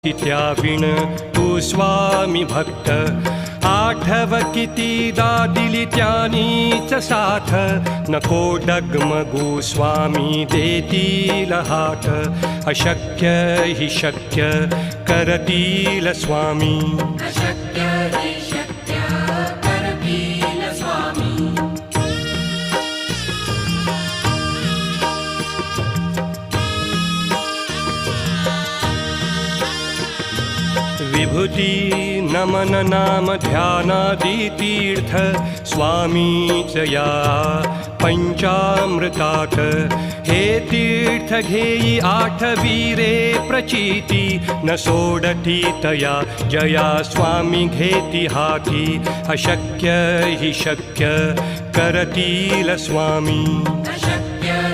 त्याविण तू स्वामी भक्त आठव कितीदा दिली त्यानीच साथ नको डगमगू स्वामी देतील हात अशक्य हि शक्य करतील स्वामी अशक्य हि शक्य करतील स्वामी विभूती नमन नाम ध्यानादि तीर्थ स्वामीच या पंचामृतात हे तीर्थ घेई आठवीरे प्रचिती न सोडती तया जया स्वामी घेती हाती अशक्य हि शक्य करतील स्वामी अशक्य